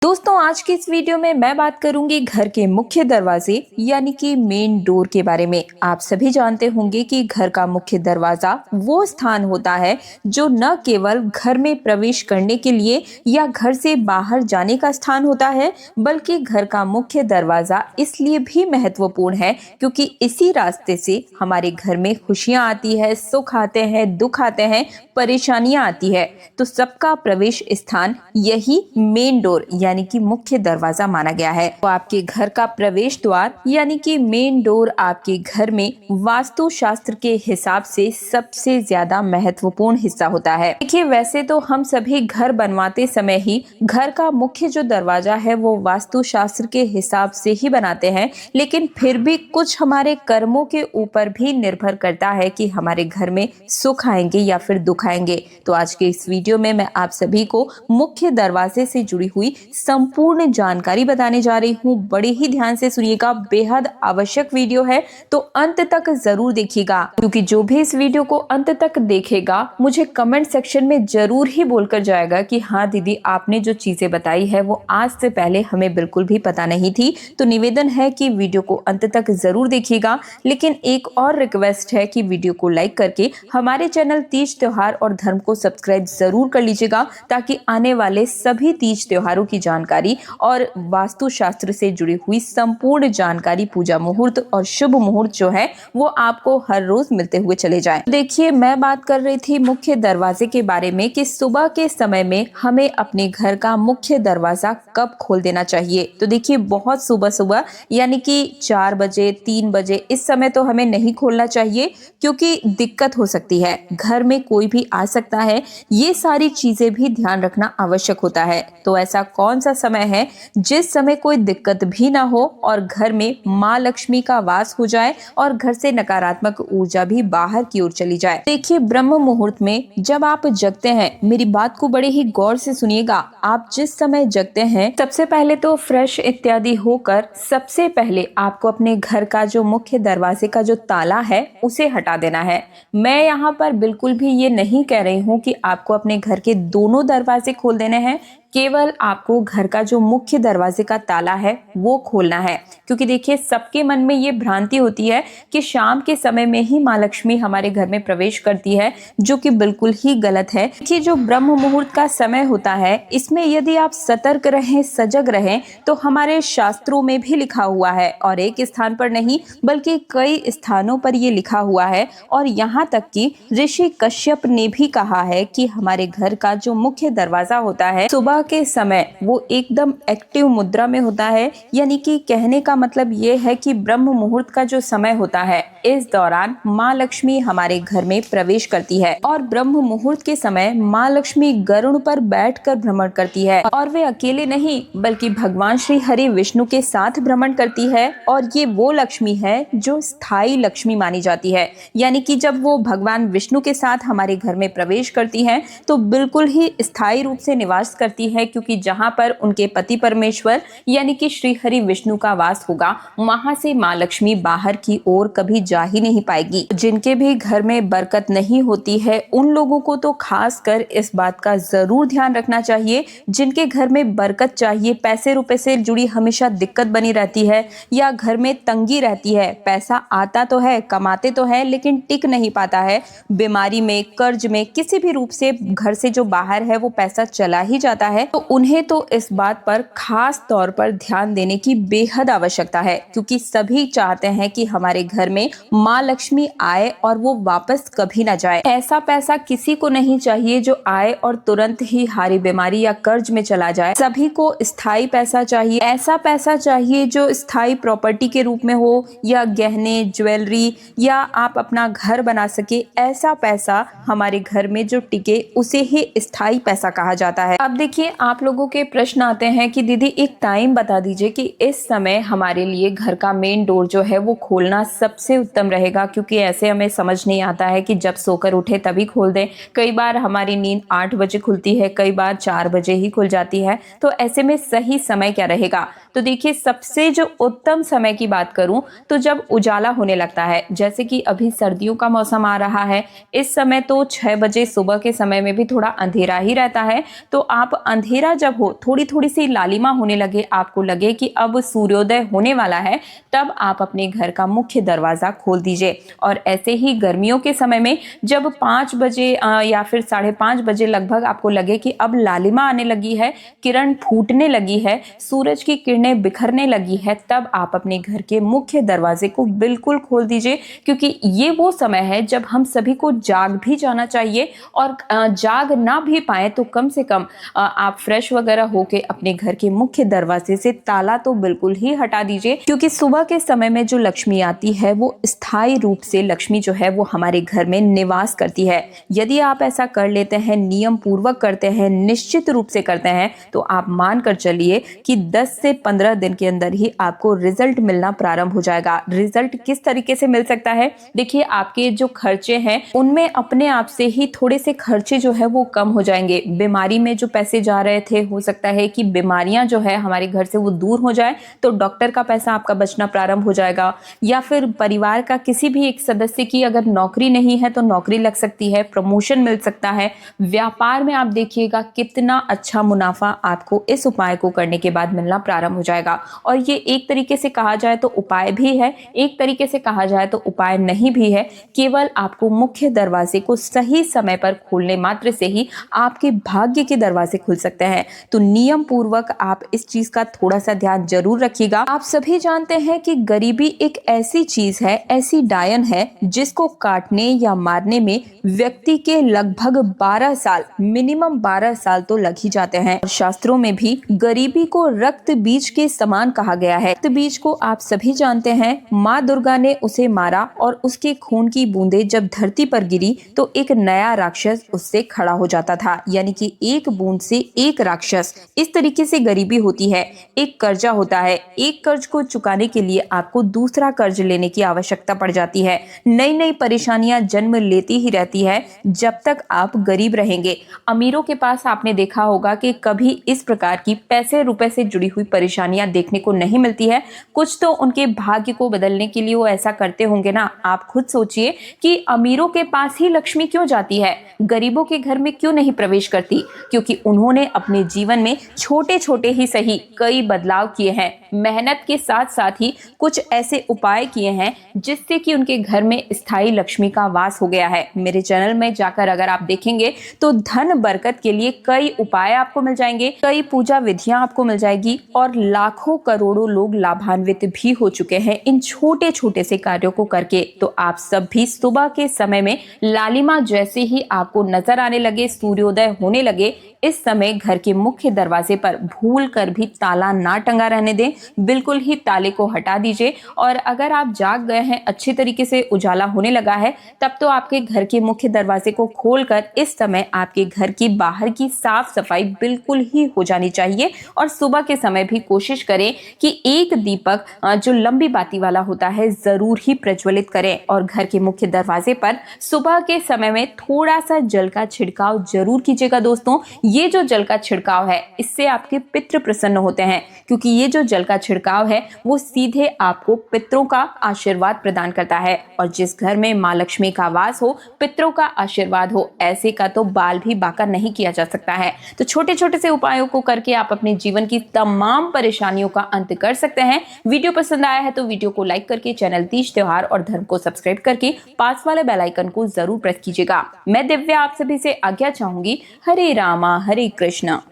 दोस्तों, आज की इस वीडियो में मैं बात करूंगी घर के मुख्य दरवाजे यानी कि मेन डोर के बारे में। आप सभी जानते होंगे कि घर का मुख्य दरवाजा वो स्थान होता है जो न केवल घर में प्रवेश करने के लिए या घर से बाहर जाने का स्थान होता है, बल्कि घर का मुख्य दरवाजा इसलिए भी महत्वपूर्ण है क्योंकि इसी रास्ते से हमारे घर में खुशियां आती है, सुख आते हैं, दुख आते हैं, परेशानियां आती है। तो सबका प्रवेश स्थान यही मेन डोर यानी कि मुख्य दरवाजा माना गया है। तो आपके घर का प्रवेश द्वार यानी कि मेन डोर आपके घर में वास्तु शास्त्र के हिसाब से सबसे ज्यादा महत्वपूर्ण हिस्सा होता है। देखिए, वैसे तो हम सभी घर बनवाते समय ही घर का मुख्य जो दरवाजा है वो वास्तु शास्त्र के हिसाब से ही बनाते हैं, लेकिन फिर भी कुछ हमारे कर्मों के ऊपर भी निर्भर करता है कि हमारे घर में सुख आएंगे या फिर दुख आएंगे। तो आज के इस वीडियो में मैं आप सभी को मुख्य दरवाजे से जुड़ी हुई संपूर्ण जानकारी बताने जा रही हूँ। बड़े ही ध्यान से सुनिएगा, बेहद आवश्यक वीडियो है, तो अंत तक जरूर देखिएगा, क्योंकि जो भी इस वीडियो को अंत तक देखेगा मुझे कमेंट सेक्शन में जरूर ही बोलकर जाएगा कि हाँ दीदी, आपने जो चीजें बताई है वो आज से पहले हमें बिल्कुल भी पता नहीं थी। तो निवेदन है कि वीडियो को अंत तक जरूर देखिएगा, लेकिन एक और रिक्वेस्ट है कि वीडियो को लाइक करके हमारे चैनल तीज त्योहार और धर्म को सब्सक्राइब जरूर कर लीजिएगा, ताकि आने वाले सभी तीज त्योहारों की जानकारी और वास्तु शास्त्र से जुड़ी हुई संपूर्ण जानकारी, पूजा मुहूर्त और शुभ मुहूर्त जो है वो आपको हर रोज मिलते हुए चले जाएं। देखिए, मैं बात कर रही थी मुख्य दरवाजे के बारे में कि सुबह के समय में हमें अपने घर का मुख्य दरवाजा कब खोल देना चाहिए। तो देखिए, बहुत सुबह सुबह यानी कि 4 बजे 3 बजे इस समय तो हमें नहीं खोलना चाहिए, क्योंकि दिक्कत हो सकती है, घर में कोई भी आ सकता है, ये सारी चीजें भी ध्यान रखना आवश्यक होता है। तो ऐसा कौन सा समय है जिस समय कोई दिक्कत भी ना हो और घर में माँ लक्ष्मी का वास हो जाए और घर से नकारात्मक ऊर्जा भी बाहर की ओर चली जाए। देखिए, ब्रह्म मुहूर्त में जब आप जगते हैं, मेरी बात को बड़े ही गौर से सुनिएगा, आप जिस समय जगते हैं सबसे पहले तो फ्रेश इत्यादि होकर सबसे पहले आपको अपने घर का जो मुख्य दरवाजे का जो ताला है उसे हटा देना है। मैं यहाँ पर बिल्कुल भी ये नहीं कह रही हूँ कि आपको अपने घर के दोनों दरवाजे खोल देने हैं, केवल आपको घर का जो मुख्य दरवाजे का ताला है वो खोलना है। क्योंकि देखिए, सबके मन में ये भ्रांति होती है कि शाम के समय में ही माँ लक्ष्मी हमारे घर में प्रवेश करती है, जो कि बिल्कुल ही गलत है। देखिए, जो ब्रह्म मुहूर्त का समय होता है इसमें यदि आप सतर्क रहें, सजग रहें, तो हमारे शास्त्रों में भी लिखा हुआ है, और एक स्थान पर नहीं बल्कि कई स्थानों पर ये लिखा हुआ है। और यहाँ तक कि ऋषि कश्यप ने भी कहा है कि हमारे घर का जो मुख्य दरवाजा होता है सुबह के समय वो एकदम एक्टिव मुद्रा में होता है। यानी कि कहने का मतलब ये है कि ब्रह्म मुहूर्त का जो समय होता है इस दौरान माँ लक्ष्मी हमारे घर में प्रवेश करती है, और ब्रह्म मुहूर्त के समय माँ लक्ष्मी गरुड़ पर बैठकर भ्रमण करती है, और वे अकेले नहीं बल्कि भगवान श्री हरि विष्णु के साथ भ्रमण करती है। और ये वो लक्ष्मी है जो स्थायी लक्ष्मी मानी जाती है। यानी कि जब वो भगवान विष्णु के साथ हमारे घर में प्रवेश करती हैं तो बिल्कुल ही स्थायी रूप से निवास करती है, क्योंकि जहां पर उनके पति परमेश्वर यानी कि श्री हरि विष्णु का वास होगा, वहां से माँ लक्ष्मी बाहर की ओर कभी जा ही नहीं पाएगी। जिनके भी घर में बरकत नहीं होती है उन लोगों को तो खास कर इस बात का जरूर ध्यान रखना चाहिए। जिनके घर में बरकत चाहिए, पैसे रुपए से जुड़ी हमेशा दिक्कत बनी रहती है या घर में तंगी रहती है, पैसा आता तो है, कमाते तो है, लेकिन टिक नहीं पाता है, बीमारी में, कर्ज में, किसी भी रूप से घर से जो बाहर है वो पैसा चला ही जाता है, तो उन्हें तो इस बात पर खास तौर पर ध्यान देने की बेहद आवश्यकता है। क्योंकि सभी चाहते हैं कि हमारे घर में माँ लक्ष्मी आए और वो वापस कभी ना जाए। ऐसा पैसा किसी को नहीं चाहिए जो आए और तुरंत ही हारी बीमारी या कर्ज में चला जाए। सभी को स्थायी पैसा चाहिए, ऐसा पैसा चाहिए जो स्थायी प्रॉपर्टी के रूप में हो, या गहने, ज्वेलरी, या आप अपना घर बना सके। ऐसा पैसा हमारे घर में जो टिके उसे ही स्थायी पैसा कहा जाता है। अब देखिए, आप लोगों के प्रश्न आते हैं कि दीदी एक टाइम बता दीजिए कि इस समय हमारे लिए घर का मेन डोर जो है वो खोलना सबसे उत्तम रहेगा, क्योंकि ऐसे हमें समझ नहीं आता है कि जब सोकर उठे तभी खोल दें। कई बार हमारी नींद 8 बजे खुलती है, कई बार 4 बजे ही खुल जाती है, तो ऐसे में सही समय क्या रहेगा। तो देखिए, सबसे जो उत्तम समय की बात करूं तो जब उजाला होने लगता है, जैसे कि अभी सर्दियों का मौसम आ रहा है, इस समय तो 6 बजे सुबह के समय में भी थोड़ा अंधेरा ही रहता है, तो आप अंधेरा जब हो, थोड़ी थोड़ी सी लालिमा होने लगे, आपको लगे कि अब सूर्योदय होने वाला है, तब आप अपने घर का मुख्य दरवाजा खोल दीजिए। और ऐसे ही गर्मियों के समय में जब 5 बजे या फिर 5:30 बजे लगभग आपको लगे कि अब लालिमा आने लगी है, किरण फूटने लगी है, सूरज की किरणें बिखरने लगी है, तब आप अपने घर के मुख्य दरवाजे को बिल्कुल खोल दीजिए, क्योंकि ये वो समय है जब हम सभी को जाग भी जाना चाहिए। और जाग ना भी पाए तो कम से कम आप फ्रेश वगैरह होके अपने घर के मुख्य दरवाजे से ताला तो बिल्कुल ही हटा दीजिए, क्योंकि सुबह के समय में जो लक्ष्मी आती है वो स्थायी रूप से लक्ष्मी जो है वो हमारे घर में निवास करती है। यदि आप ऐसा कर लेते हैं, नियम पूर्वक करते हैं, निश्चित रूप से करते हैं, तो आप मान कर चलिए कि 10 से 15 दिन के अंदर ही आपको रिजल्ट मिलना प्रारंभ हो जाएगा। रिजल्ट किस तरीके से मिल सकता है? देखिए, आपके जो खर्चे हैं उनमें अपने आप से ही थोड़े से खर्चे जो है वो कम हो जाएंगे। बीमारी में जो पैसे जा रहे थे, हो सकता है कि बीमारियां जो है हमारे घर से वो दूर हो जाए, तो डॉक्टर का पैसा आपका बचना प्रारंभ हो जाएगा। या फिर परिवार का किसी भी एक सदस्य की अगर नौकरी नहीं है तो नौकरी लग सकती है, प्रमोशन मिल सकता है। व्यापार में आप देखिएगा कितना अच्छा मुनाफा आपको इस उपाय को करने के बाद मिलना प्रारंभ हो जाएगा। और ये एक तरीके से कहा जाए तो उपाय भी है, एक तरीके से कहा जाए तो उपाय नहीं भी है। केवल आपको मुख्य दरवाजे को सही समय पर खोलने मात्र से ही आपके भाग्य के दरवाजे खुल सकते हैं। तो नियम पूर्वक आप इस चीज का थोड़ा सा ध्यान जरूर रखिएगा। आप सभी जानते हैं कि गरीबी एक ऐसी चीज है, ऐसी डायन है, जिसको काटने या मारने में व्यक्ति के लगभग 12 साल, मिनिमम 12 साल तो लग ही जाते हैं। और शास्त्रों में भी गरीबी को रक्त बीज के समान कहा गया है। रक्त बीज को आप सभी जानते हैं, माँ दुर्गा ने उसे मारा और उसके खून की बूंदें जब धरती पर गिरी तो एक नया राक्षस उससे खड़ा हो जाता था। यानी कि एक बूंद से एक राक्षस। इस तरीके से गरीबी होती है। एक कर्जा होता है, एक कर्ज को चुकाने के लिए आपको दूसरा कर्ज लेने की आवश्यकता पड़ जाती है। नई नई परेशानियां जन्म लेती ही रहती है जब तक आप गरीब रहेंगे। अमीरों के पास आपने देखा होगा कि कभी इस प्रकार की पैसे रुपए से जुड़ी हुई परेशानियां देखने को नहीं मिलती है। कुछ तो उनके भाग्य को बदलने के लिए वो ऐसा करते होंगे ना। आप खुद सोचिए कि अमीरों के पास ही लक्ष्मी क्यों जाती है, गरीबों के घर में क्यों नहीं प्रवेश करती? क्योंकि उन्होंने अपने जीवन में छोटे छोटे ही सही कई बदलाव किए हैं। मेहनत के साथ साथ ही कुछ ऐसे उपाय किए हैं जिससे कि उनके घर में स्थायी लक्ष्मी का वास हो गया है। मेरे चैनल में जाकर अगर आप देखेंगे तो धन बरकत के लिए कई उपाय आपको मिल जाएंगे, कई पूजा विधियां आपको मिल जाएगी और लाखों करोड़ों लोग लाभान्वित भी हो चुके हैं इन छोटे छोटे से कार्यों को करके। तो आप सब भी सुबह के समय में लालिमा जैसे ही आपको नजर आने लगे, सूर्योदय होने लगे, इस समय घर के मुख्य दरवाजे पर भूल कर भी ताला ना टंगा रहने दें, बिल्कुल ही ताले को हटा दीजिए। और अगर आप जाग गए हैं, अच्छी तरीके से उजाला होने लगा है, तब तो आपके घर के मुख्य दरवाजे को खोलकर इस समय आपके घर की बाहर की साफ सफाई बिल्कुल ही हो जानी चाहिए। और सुबह के समय भी कोशिश करें कि एक दीपक जो लंबी बाती वाला होता है जरूर ही प्रज्वलित करें। और घर के मुख्य दरवाजे पर सुबह के समय में थोड़ा सा जल का छिड़काव जरूर कीजिएगा। दोस्तों, ये जो जल का छिड़काव है इससे आपके पितृ प्रसन्न होते हैं, क्योंकि ये जो जल का छिड़काव है वो सीधे आपको पितरों का आशीर्वाद प्रदान करता है। और जिस घर में माँ लक्ष्मी का वास हो, पितरों का आशीर्वाद हो, ऐसे का तो बाल भी बाका नहीं किया जा सकता है। तो छोटे छोटे से उपायों को करके आप अपने जीवन की तमाम परेशानियों का अंत कर सकते हैं। वीडियो पसंद आया है तो वीडियो को लाइक करके चैनल तीज त्योहार और धर्म को सब्सक्राइब करके पास वाले बेल आइकन को जरूर प्रेस कीजिएगा। मैं दिव्या आप सभी से आज्ञा चाहूंगी। हरे रामा हरे कृष्णा।